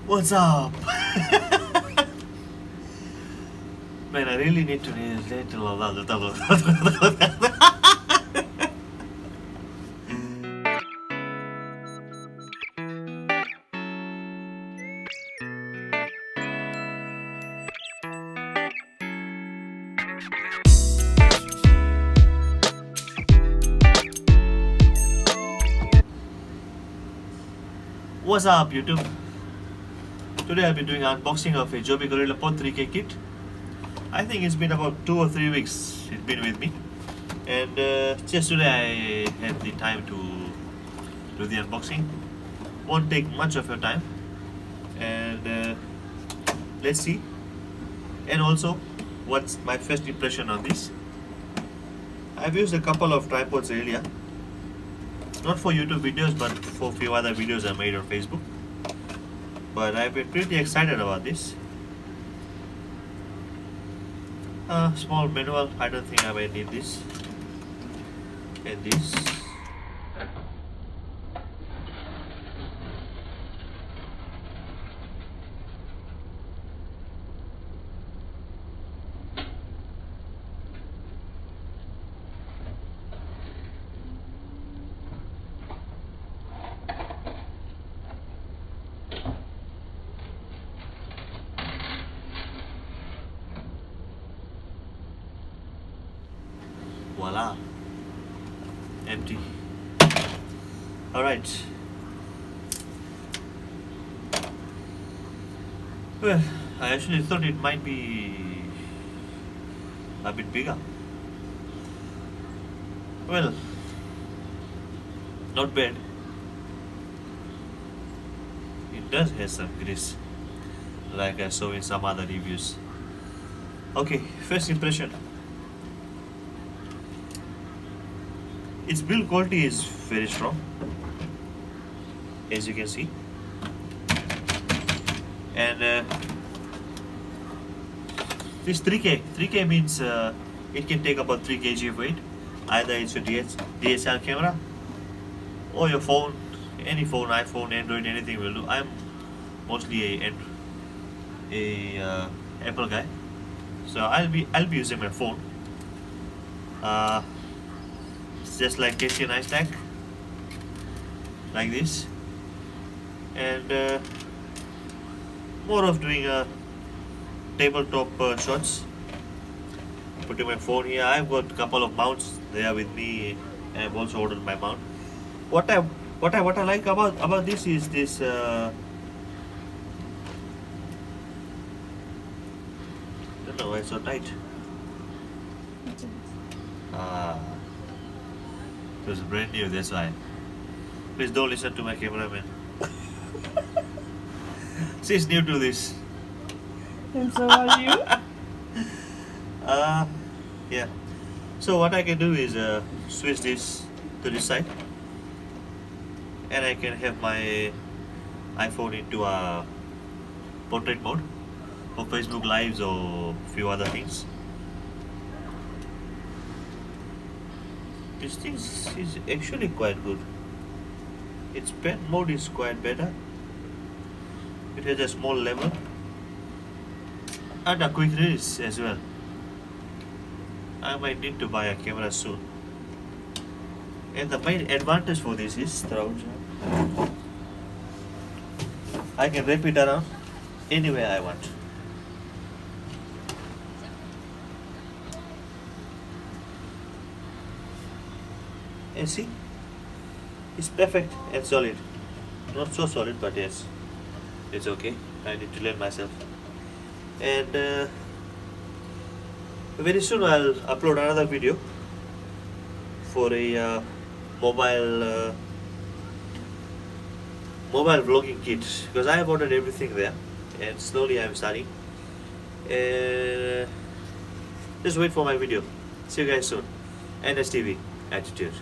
What's up? Man, I really need to relate to What's up, YouTube? Today I'll be doing unboxing of a Joby Gorilapod 3K kit. I think it's been about 2 or 3 weeks it's been with me, and just today I had the time to do the unboxing. Won't take much of your time, and let's see. And also, what's my first impression on this? I've used a couple of tripods earlier, not for YouTube videos but for a few other videos I made on Facebook. But I've been pretty excited about this. Small manual, I don't think I may need this. And this. Voila, empty. Alright. Well, I actually thought it might be a bit bigger. Well, not bad. It does have some grease, like I saw in some other reviews. Okay, first impression. Its build quality is very strong, as you can see, and this 3K means it can take about 3 kg of weight. Either it's your DSLR camera or your phone, any phone, iPhone, Android, anything will do. I'm mostly a Apple guy, so I'll be using my phone. Just like Casey and ice stack, like this, and more of doing tabletop shots. Putting my phone here. I've got a couple of mounts there with me. I've also ordered my mount. What I like about this is this. I don't know why it's so tight. It was brand new, that's why. Please don't listen to my cameraman. She's new to this. And so are you? Yeah. So what I can do is switch this to this side, and I can have my iPhone into a portrait mode for Facebook Lives or a few other things. This thing is actually quite good. Its pen mode is quite better. It has a small level and a quick release as well. I might need to buy a camera soon. And the main advantage for this is I can wrap it around anywhere I want. And see, it's perfect and solid. Not so solid, but yes, it's okay. I need to learn myself. And very soon I'll upload another video for a mobile vlogging kit, because I have ordered everything there, and slowly I'm starting. Just wait for my video. See you guys soon. NSTV Attitude.